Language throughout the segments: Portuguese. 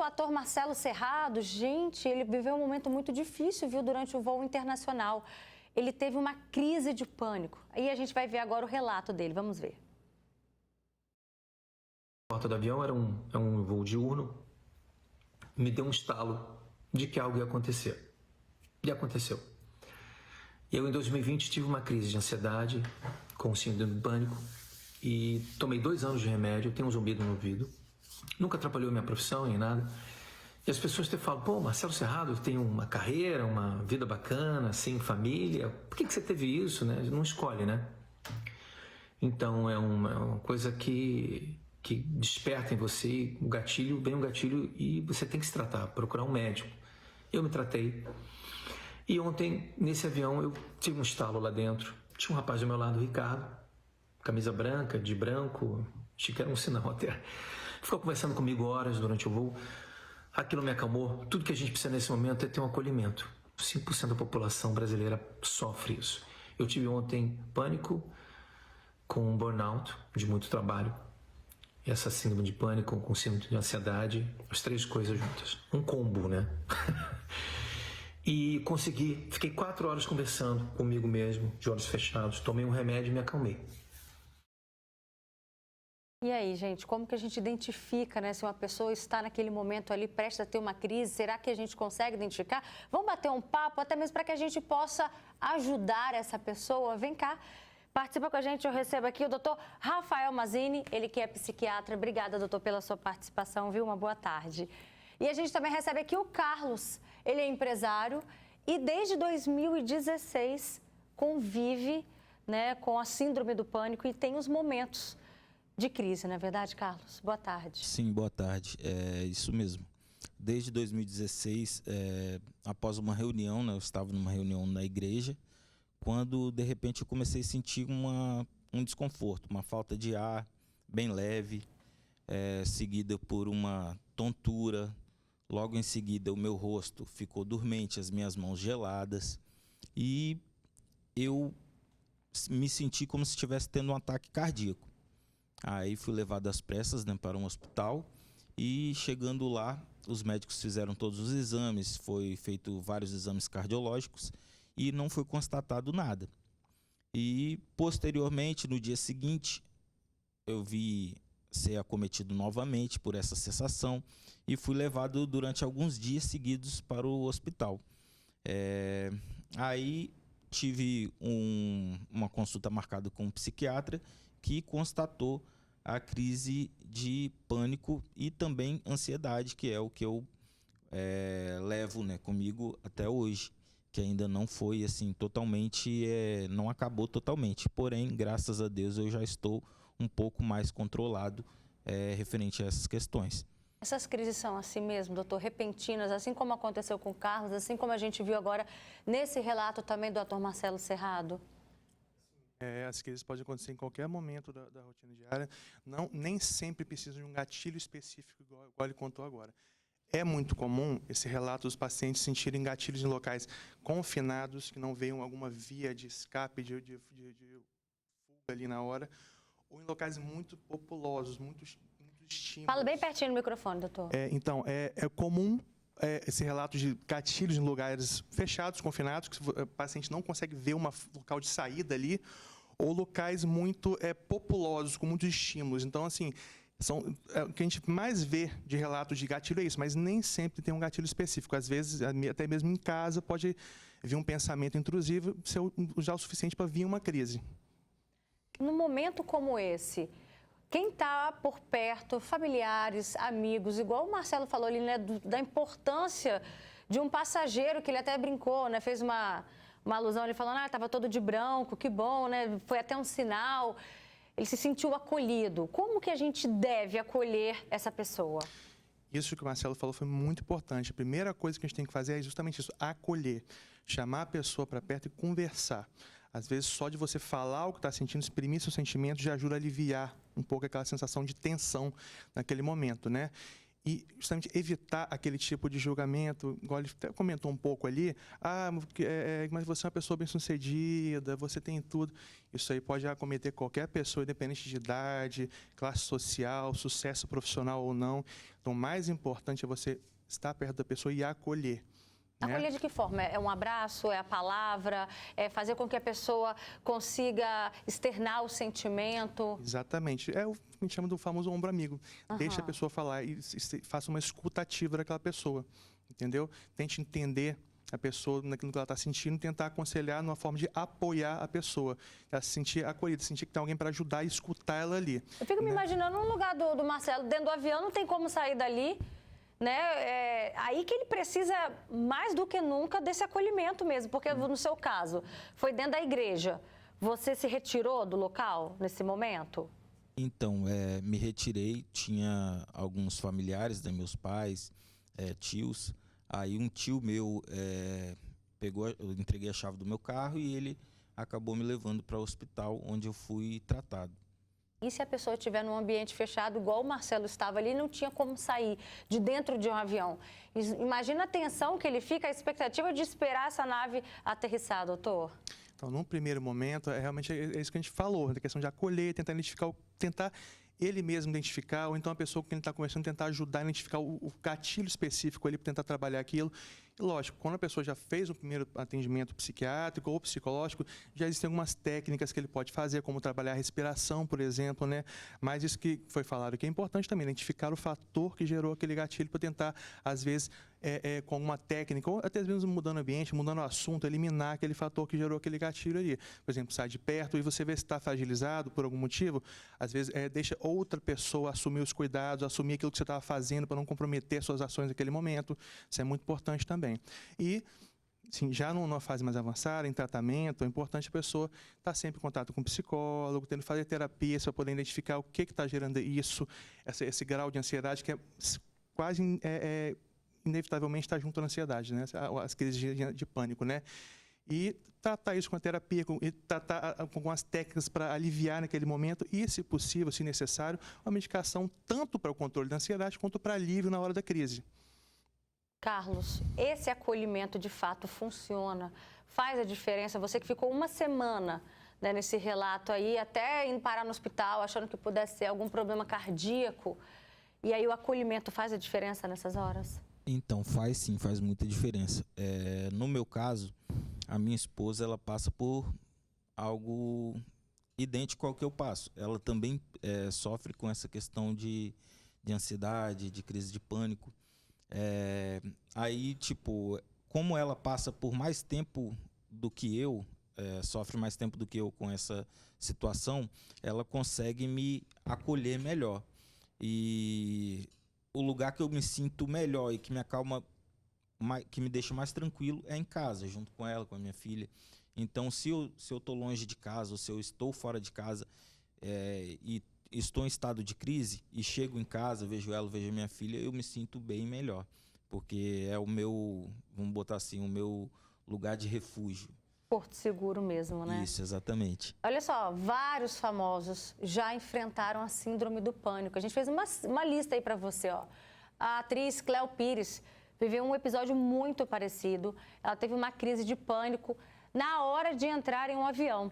o ator Marcelo Serrado, gente, ele viveu um momento muito difícil, viu, durante o voo internacional. Ele teve uma crise de pânico. Aí a gente vai ver agora o relato dele, vamos ver. A porta do avião era um voo diurno, me deu um estalo de que algo ia acontecer. E aconteceu. Eu, em 2020, tive uma crise de ansiedade com síndrome de pânico e tomei 2 anos de remédio, tenho um zumbido no ouvido. Nunca atrapalhou minha profissão nem nada. E as pessoas te falam, pô, Marcelo Serrado tem uma carreira, uma vida bacana, sem família. Por que você teve isso, né? Não escolhe, né? Então, é uma coisa que desperta em você o gatilho, vem um gatilho e você tem que se tratar, procurar um médico. Eu me tratei. E ontem, nesse avião, eu tive um estalo lá dentro. Tinha um rapaz do meu lado, o Ricardo, camisa branca, de branco, achei que era um sinal até. Ficou conversando comigo horas durante o voo. Aquilo me acalmou. Tudo que a gente precisa nesse momento é ter um acolhimento. 5% da população brasileira sofre isso. Eu tive ontem pânico com um burnout de muito trabalho. Essa síndrome de pânico com síndrome de ansiedade, as 3 coisas juntas. Um combo, né? E consegui, fiquei 4 horas conversando comigo mesmo, de olhos fechados, tomei um remédio e me acalmei. E aí, gente, como que a gente identifica, né, se uma pessoa está naquele momento ali, prestes a ter uma crise? Será que a gente consegue identificar? Vamos bater um papo, até mesmo para que a gente possa ajudar essa pessoa. Vem cá, participa com a gente, eu recebo aqui o doutor Rafael Mazini, ele que é psiquiatra. Obrigada, doutor, pela sua participação, viu? Uma boa tarde. E a gente também recebe aqui o Carlos, ele é empresário e desde 2016 convive, né, com a síndrome do pânico e tem os momentos de crise, não é verdade, Carlos? Boa tarde. Sim, boa tarde. É isso mesmo. Desde 2016, após uma reunião, né, eu estava numa reunião na igreja, quando de repente eu comecei a sentir um desconforto, uma falta de ar bem leve, seguida por uma tontura. Logo em seguida, o meu rosto ficou dormente, as minhas mãos geladas e eu me senti como se estivesse tendo um ataque cardíaco. Aí fui levado às pressas, né, para um hospital e chegando lá, os médicos fizeram todos os exames, foi feito vários exames cardiológicos e não foi constatado nada. E posteriormente, no dia seguinte, eu vi ser acometido novamente por essa sensação e fui levado durante alguns dias seguidos para o hospital. Aí tive uma consulta marcada com um psiquiatra que constatou a crise de pânico e também ansiedade, que é o que eu levo, né, comigo até hoje, que ainda não foi assim totalmente, não acabou totalmente. Porém, graças a Deus, eu já estou um pouco mais controlado referente a essas questões. Essas crises são assim mesmo, doutor, repentinas, assim como aconteceu com o Carlos, assim como a gente viu agora nesse relato também do ator Marcelo Serrado? As crises podem acontecer em qualquer momento da rotina diária. Nem sempre precisa de um gatilho específico, igual ele contou agora. É muito comum esse relato dos pacientes sentirem gatilhos em locais confinados, que não veem alguma via de escape, de fuga ali na hora, ou em locais muito populosos, muito estímulos. Fala bem pertinho no microfone, doutor. Então, é comum esse relato de gatilhos em lugares fechados, confinados, que o paciente não consegue ver um local de saída ali, ou locais muito populosos, com muitos estímulos. Então, assim, o que a gente mais vê de relatos de gatilho é isso, mas nem sempre tem um gatilho específico. Às vezes, até mesmo em casa, pode vir um pensamento intrusivo, ser já o suficiente para vir uma crise. Num momento como esse, quem está por perto, familiares, amigos, igual o Marcelo falou ali, né, da importância de um passageiro, que ele até brincou, né, fez uma alusão ali falando, estava todo de branco, que bom, né, foi até um sinal, ele se sentiu acolhido. Como que a gente deve acolher essa pessoa? Isso que o Marcelo falou foi muito importante. A primeira coisa que a gente tem que fazer é justamente isso, acolher, chamar a pessoa para perto e conversar. Às vezes, só de você falar o que está sentindo, exprimir seus sentimentos, já ajuda a aliviar um pouco aquela sensação de tensão naquele momento, né? e justamente evitar aquele tipo de julgamento, igual ele até comentou um pouco ali, mas você é uma pessoa bem-sucedida, você tem tudo. Isso aí pode acometer qualquer pessoa, independente de idade, classe social, sucesso profissional ou não. Então, o mais importante é você estar perto da pessoa e acolher. Acolher de que forma? É um abraço? É a palavra? É fazer com que a pessoa consiga externar o sentimento? Exatamente. É o que a gente chama do famoso ombro amigo. Deixa a pessoa falar e faça uma escuta ativa daquela pessoa, entendeu? Tente entender a pessoa naquilo que ela está sentindo, tentar aconselhar numa forma de apoiar a pessoa. Ela se sentir acolhida, sentir que tem alguém para ajudar e escutar ela ali. Eu fico me imaginando no lugar do Marcelo, dentro do avião, não tem como sair dali. Né? Aí que ele precisa, mais do que nunca, desse acolhimento mesmo, porque no seu caso, foi dentro da igreja. Você se retirou do local nesse momento? Então, me retirei, tinha alguns familiares, né, meus pais, tios. Aí um tio meu eu entreguei a chave do meu carro e ele acabou me levando para o hospital, onde eu fui tratado. E se a pessoa estiver num ambiente fechado, igual o Marcelo estava ali, não tinha como sair de dentro de um avião? Imagina a tensão que ele fica, a expectativa de esperar essa nave aterrissar, doutor. Então, num primeiro momento, realmente é isso que a gente falou, da questão de acolher, tentar identificar, tentar ele mesmo identificar, ou então a pessoa com quem ele está conversando tentar ajudar a identificar o gatilho específico ali para tentar trabalhar aquilo. E, lógico, quando a pessoa já fez o primeiro atendimento psiquiátrico ou psicológico, já existem algumas técnicas que ele pode fazer, como trabalhar a respiração, por exemplo, né? Mas isso que foi falado que é importante também, identificar o fator que gerou aquele gatilho para tentar, às vezes, com uma técnica, ou até às vezes mudando o ambiente, mudando o assunto, eliminar aquele fator que gerou aquele gatilho ali. Por exemplo, sai de perto e você vê se está fragilizado por algum motivo, às vezes deixa outra pessoa assumir os cuidados, assumir aquilo que você estava fazendo para não comprometer suas ações naquele momento. Isso é muito importante também. E, sim, já numa fase mais avançada, em tratamento, é importante a pessoa estar sempre em contato com o psicólogo, tendo que fazer terapia para poder identificar o que está gerando isso, esse grau de ansiedade que é quase inevitavelmente está junto à ansiedade, né? As crises de pânico, né? E tratar isso com a terapia, tratar com algumas técnicas para aliviar naquele momento e, se possível, se necessário, uma medicação tanto para o controle da ansiedade quanto para alívio na hora da crise. Carlos, esse acolhimento de fato funciona, faz a diferença? Você que ficou uma semana, né, nesse relato aí, até indo parar no hospital, achando que pudesse ser algum problema cardíaco, e aí o acolhimento faz a diferença nessas horas? Então, faz sim, faz muita diferença. No meu caso, a minha esposa, ela passa por algo idêntico ao que eu passo. Ela também sofre com essa questão de ansiedade, de crise de pânico. Aí, tipo, como ela passa por mais tempo do que eu, sofre mais tempo do que eu com essa situação, ela consegue me acolher melhor. E o lugar que eu me sinto melhor e que me acalma, que me deixa mais tranquilo é em casa, junto com ela, com a minha filha. Então, se eu estou longe de casa, ou se eu estou fora de casa e estou em estado de crise e chego em casa, vejo ela, vejo a minha filha, eu me sinto bem melhor. Porque é o meu, vamos botar assim, o meu lugar de refúgio. Porto seguro mesmo, né? Isso, exatamente. Olha só, vários famosos já enfrentaram a síndrome do pânico. A gente fez uma lista aí para você, ó. A atriz Cléo Pires viveu um episódio muito parecido. Ela teve uma crise de pânico na hora de entrar em um avião.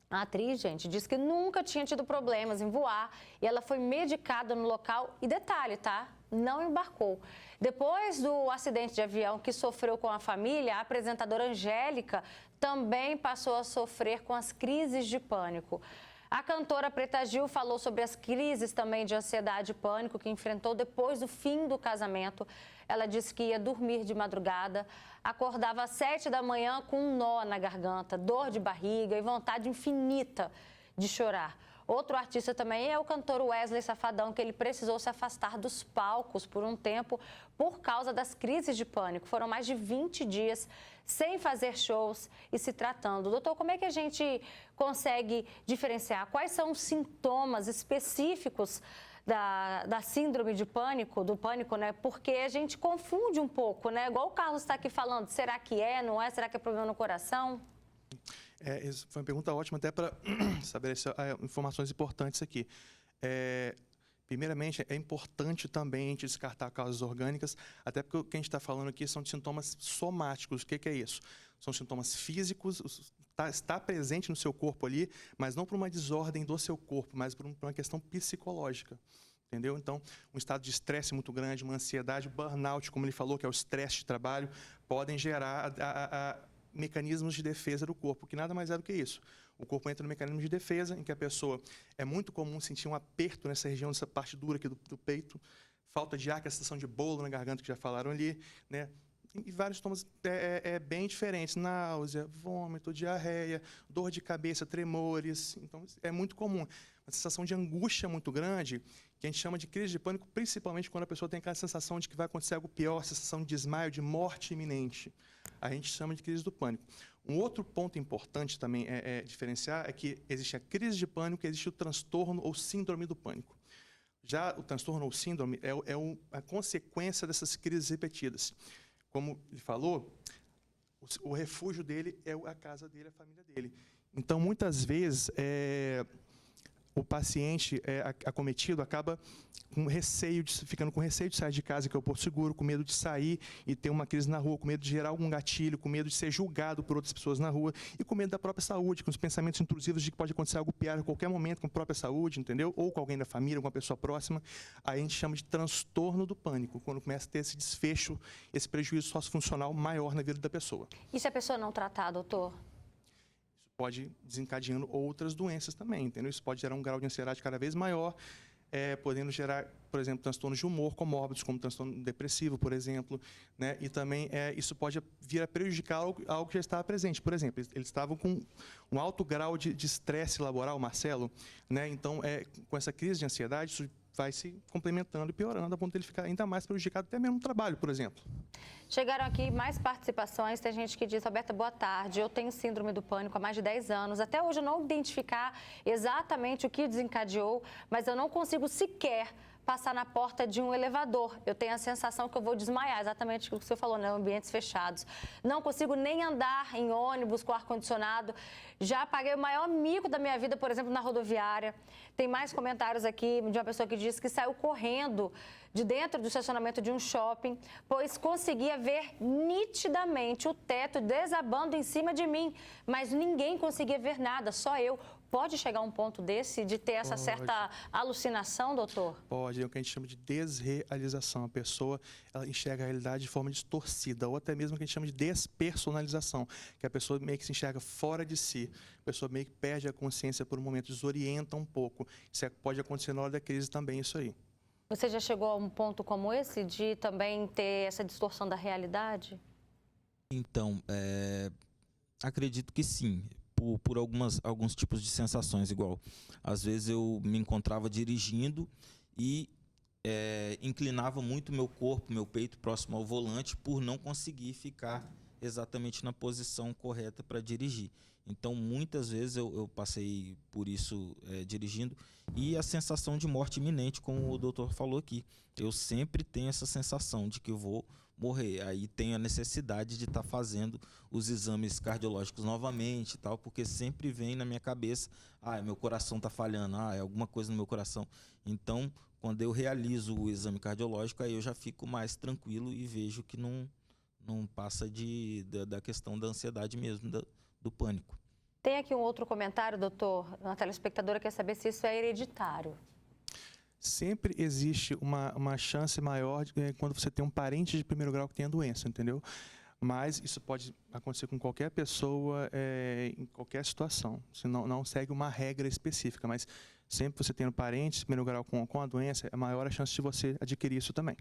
A atriz, gente, disse que nunca tinha tido problemas em voar e ela foi medicada no local. E detalhe, tá? Não embarcou. Depois do acidente de avião que sofreu com a família, a apresentadora Angélica também passou a sofrer com as crises de pânico. A cantora Preta Gil falou sobre as crises também de ansiedade e pânico que enfrentou depois do fim do casamento. Ela disse que ia dormir de madrugada, acordava às 7 da manhã com um nó na garganta, dor de barriga e vontade infinita de chorar. Outro artista também é o cantor Wesley Safadão, que ele precisou se afastar dos palcos por um tempo por causa das crises de pânico. Foram mais de 20 dias sem fazer shows e se tratando. Doutor, como é que a gente consegue diferenciar? Quais são os sintomas específicos da síndrome de pânico, do pânico, né? Porque a gente confunde um pouco, né? Igual o Carlos está aqui falando, será que não é? Será que é problema no coração? Foi uma pergunta ótima até para estabelecer informações importantes aqui. Primeiramente, é importante também a gente descartar causas orgânicas, até porque o que a gente está falando aqui são de sintomas somáticos. O que é isso? São sintomas físicos, está presente no seu corpo ali, mas não por uma desordem do seu corpo, mas por uma questão psicológica. Entendeu? Então, um estado de estresse muito grande, uma ansiedade, burnout, como ele falou, que é o estresse de trabalho, podem gerar mecanismos de defesa do corpo, que nada mais é do que isso. O corpo entra no mecanismo de defesa, em que a pessoa... É muito comum sentir um aperto nessa região, nessa parte dura aqui do peito, falta de ar, que é a sensação de bolo na garganta, que já falaram ali, né? E vários sintomas bem diferentes, náusea, vômito, diarreia, dor de cabeça, tremores. Então, é muito comum. Uma sensação de angústia muito grande, que a gente chama de crise de pânico, principalmente quando a pessoa tem aquela sensação de que vai acontecer algo pior, sensação de desmaio, de morte iminente. A gente chama de crise do pânico. Um outro ponto importante também diferenciar é que existe a crise de pânico e existe o transtorno ou síndrome do pânico. Já o transtorno ou síndrome é a consequência dessas crises repetidas. Como ele falou, o refúgio dele é a casa dele, a família dele. Então, muitas vezes, o paciente acometido acaba ficando com receio de sair de casa, que é o porto seguro, com medo de sair e ter uma crise na rua, com medo de gerar algum gatilho, com medo de ser julgado por outras pessoas na rua e com medo da própria saúde, com os pensamentos intrusivos de que pode acontecer algo pior a qualquer momento com a própria saúde, entendeu? Ou com alguém da família, com uma pessoa próxima. Aí a gente chama de transtorno do pânico, quando começa a ter esse desfecho, esse prejuízo sociofuncional maior na vida da pessoa. E se a pessoa não tratar, doutor? Isso pode desencadeando outras doenças também, entendeu? Isso pode gerar um grau de ansiedade cada vez maior, podendo gerar, por exemplo, transtornos de humor comórbidos, como transtorno depressivo, por exemplo, né? E também isso pode vir a prejudicar algo que já estava presente. Por exemplo, eles estavam com um alto grau de estresse laboral, Marcelo, né? Então, com essa crise de ansiedade, isso vai se complementando e piorando, a ponto de ele ficar ainda mais prejudicado, até mesmo no trabalho, por exemplo. Chegaram aqui mais participações, tem gente que diz: Roberta, boa tarde, eu tenho síndrome do pânico há mais de 10 anos, até hoje eu não identificar exatamente o que desencadeou, mas eu não consigo sequer passar na porta de um elevador. Eu tenho a sensação que eu vou desmaiar, exatamente o que você falou, né? Ambientes fechados. Não consigo nem andar em ônibus com ar-condicionado. Já paguei o maior mico da minha vida, por exemplo, na rodoviária. Tem mais comentários aqui de uma pessoa que disse que saiu correndo de dentro do estacionamento de um shopping, pois conseguia ver nitidamente o teto desabando em cima de mim, mas ninguém conseguia ver nada, só eu. Pode chegar a um ponto desse, de ter essa certa alucinação, doutor? Pode, é o que a gente chama de desrealização. A pessoa ela enxerga a realidade de forma distorcida, ou até mesmo o que a gente chama de despersonalização, que a pessoa meio que se enxerga fora de si, a pessoa meio que perde a consciência por um momento, desorienta um pouco. Isso pode acontecer na hora da crise também, isso aí. Você já chegou a um ponto como esse, de também ter essa distorção da realidade? Então, acredito que sim. Por alguns tipos de sensações, igual. Às vezes eu me encontrava dirigindo e inclinava muito meu corpo, meu peito próximo ao volante, por não conseguir ficar exatamente na posição correta para dirigir. Então, muitas vezes eu passei por isso dirigindo, e a sensação de morte iminente, como o doutor falou aqui. Eu sempre tenho essa sensação de que eu vou morrer. Aí tenho a necessidade de estar fazendo os exames cardiológicos novamente e tal, porque sempre vem na minha cabeça: meu coração está falhando, é alguma coisa no meu coração. Então, quando eu realizo o exame cardiológico, aí eu já fico mais tranquilo e vejo que não passa da questão da ansiedade mesmo, do pânico. Tem aqui um outro comentário, doutor. Uma telespectadora quer saber se isso é hereditário. Sempre existe uma chance maior quando você tem um parente de primeiro grau que tem a doença, entendeu? Mas isso pode acontecer com qualquer pessoa, em qualquer situação. Você não segue uma regra específica, mas sempre você tendo parentes de primeiro grau com a doença, é maior a chance de você adquirir isso também.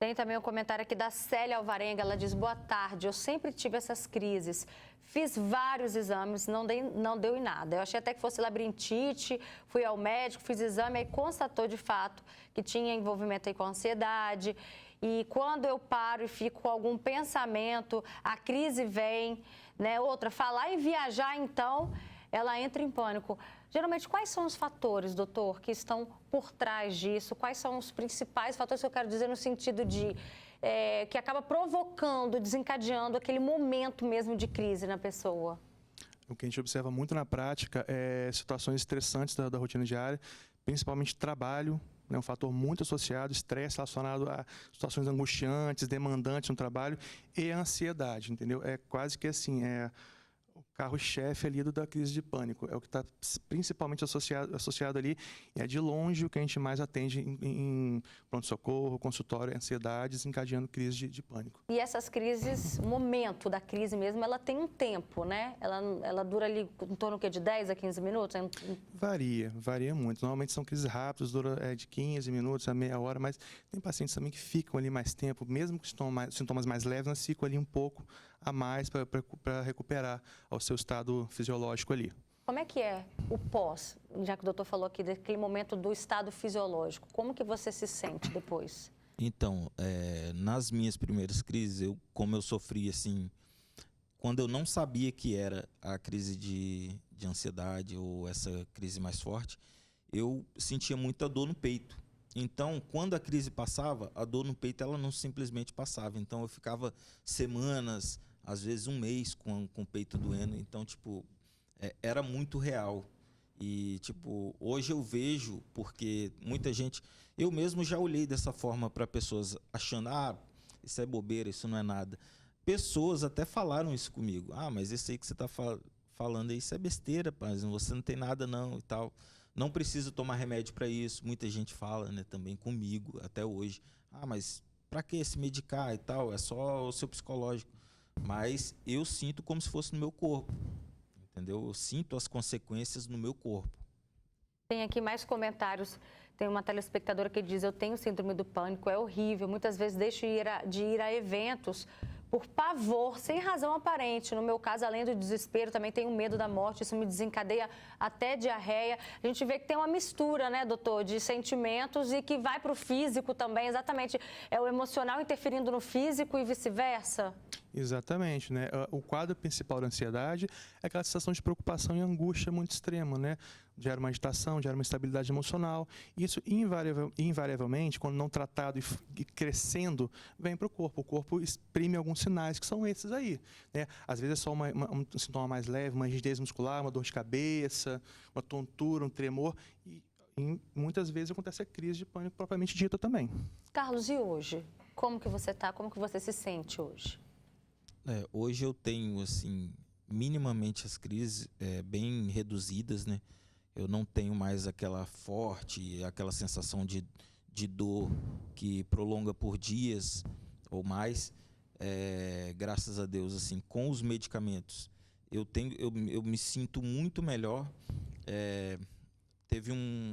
Tem também um comentário aqui da Célia Alvarenga. Ela diz: boa tarde, eu sempre tive essas crises. Fiz vários exames, não deu em nada. Eu achei até que fosse labirintite, fui ao médico, fiz exame e constatou de fato que tinha envolvimento aí com a ansiedade. E quando eu paro e fico com algum pensamento, a crise vem, né? Outra, falar em viajar, então, ela entra em pânico. Geralmente, quais são os fatores, doutor, que estão por trás disso? Quais são os principais fatores que eu quero dizer no sentido de que acaba provocando, desencadeando aquele momento mesmo de crise na pessoa? O que a gente observa muito na prática é situações estressantes da rotina diária, principalmente trabalho, né? Um fator muito associado, estresse relacionado a situações angustiantes, demandantes no trabalho e a ansiedade, entendeu? É quase que assim, o carro-chefe ali da crise de pânico. É o que está principalmente associado ali, e é de longe o que a gente mais atende em pronto-socorro, consultório, ansiedade, desencadeando crise de pânico. E essas crises, o momento da crise mesmo, ela tem um tempo, né? Ela dura ali em torno de 10 a 15 minutos? Varia muito. Normalmente são crises rápidas, dura de 15 minutos a meia hora, mas tem pacientes também que ficam ali mais tempo, mesmo com sintomas mais leves, mas ficam ali um pouco a mais para recuperar ao seu estado fisiológico ali. Como é que é o pós, já que o doutor falou aqui, daquele momento do estado fisiológico? Como que você se sente depois? Então, nas minhas primeiras crises, como eu sofri assim, quando eu não sabia que era a crise de ansiedade ou essa crise mais forte, eu sentia muita dor no peito. Então, quando a crise passava, a dor no peito ela não simplesmente passava. Então, eu ficava semanas, às vezes um mês com o peito doendo. Então, tipo, era muito real. E, tipo, hoje eu vejo, porque muita gente... Eu mesmo já olhei dessa forma para pessoas achando, isso é bobeira, isso não é nada. Pessoas até falaram isso comigo. Mas isso aí que você está falando aí, isso é besteira, paz, você não tem nada não e tal. Não precisa tomar remédio para isso. Muita gente fala, né, também comigo, até hoje. Mas para que se medicar e tal? É só o seu psicológico. Mas eu sinto como se fosse no meu corpo, entendeu? Eu sinto as consequências no meu corpo. Tem aqui mais comentários. Tem uma telespectadora que diz: eu tenho síndrome do pânico, é horrível. Muitas vezes deixo de ir a eventos por pavor, sem razão aparente. No meu caso, além do desespero, também tenho medo da morte. Isso me desencadeia até diarreia. A gente vê que tem uma mistura, né, doutor, de sentimentos e que vai para o físico também. Exatamente. É o emocional interferindo no físico e vice-versa? Exatamente, né? O quadro principal da ansiedade é aquela sensação de preocupação e angústia muito extrema, né? Gera uma agitação, gera uma instabilidade emocional. Isso, invariavelmente, quando não tratado e crescendo, vem para o corpo. O corpo exprime alguns sinais que são esses aí, né? Às vezes é só um sintoma mais leve, uma rigidez muscular, uma dor de cabeça, uma tontura, um tremor. E muitas vezes acontece a crise de pânico propriamente dita também. Carlos, e hoje? Como que você está? Como que você se sente hoje? Hoje eu tenho, assim, minimamente as crises bem reduzidas, né? Eu não tenho mais aquela sensação de dor que prolonga por dias ou mais. Graças a Deus, assim, com os medicamentos, eu me sinto muito melhor. Teve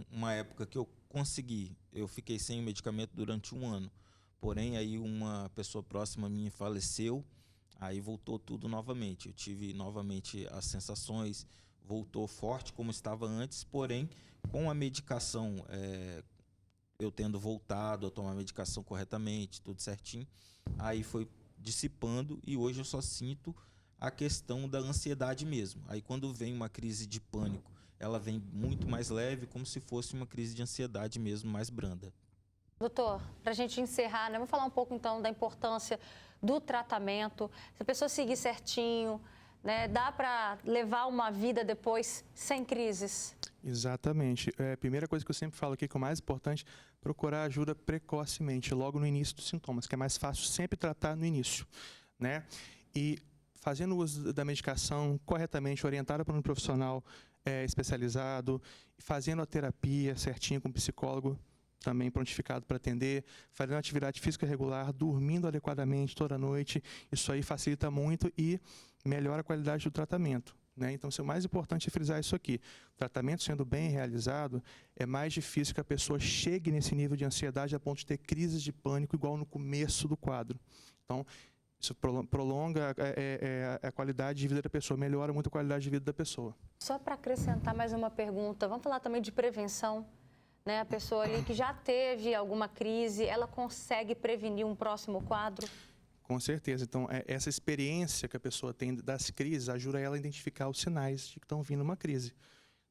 uma época que eu fiquei sem medicamento durante 1 ano. Porém, aí uma pessoa próxima a mim faleceu. Aí voltou tudo novamente. Eu tive novamente as sensações, voltou forte como estava antes, porém, com a medicação, eu tendo voltado a tomar a medicação corretamente, tudo certinho, aí foi dissipando e hoje eu só sinto a questão da ansiedade mesmo. Aí quando vem uma crise de pânico, ela vem muito mais leve, como se fosse uma crise de ansiedade mesmo, mais branda. Doutor, para a gente encerrar, né, vamos falar um pouco então da importância do tratamento. Se a pessoa seguir certinho, né, dá para levar uma vida depois sem crises? Exatamente. A primeira coisa que eu sempre falo aqui, que é o mais importante, procurar ajuda precocemente, logo no início dos sintomas, que é mais fácil sempre tratar no início, né? E fazendo uso da medicação corretamente, orientada por um profissional especializado, fazendo a terapia certinho com o psicólogo, também prontificado para atender, fazendo atividade física regular, dormindo adequadamente toda noite. Isso aí facilita muito e melhora a qualidade do tratamento, né? Então, o mais importante é frisar isso aqui. O tratamento sendo bem realizado, é mais difícil que a pessoa chegue nesse nível de ansiedade a ponto de ter crises de pânico igual no começo do quadro. Então, isso prolonga a qualidade de vida da pessoa, melhora muito a qualidade de vida da pessoa. Só para acrescentar mais uma pergunta, vamos falar também de prevenção. Né, a pessoa ali que já teve alguma crise, ela consegue prevenir um próximo quadro? Com certeza. Então, essa experiência que a pessoa tem das crises ajuda ela a identificar os sinais de que estão vindo uma crise.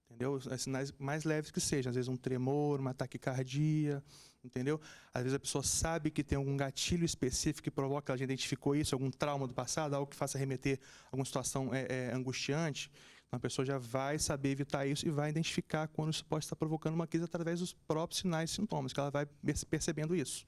Entendeu? Os sinais mais leves que sejam. Às vezes um tremor, uma taquicardia, entendeu? Às vezes a pessoa sabe que tem algum gatilho específico que provoca, ela já identificou isso, algum trauma do passado, algo que faça remeter a alguma situação angustiante. A pessoa já vai saber evitar isso e vai identificar quando isso pode estar provocando uma crise através dos próprios sinais e sintomas, que ela vai percebendo isso.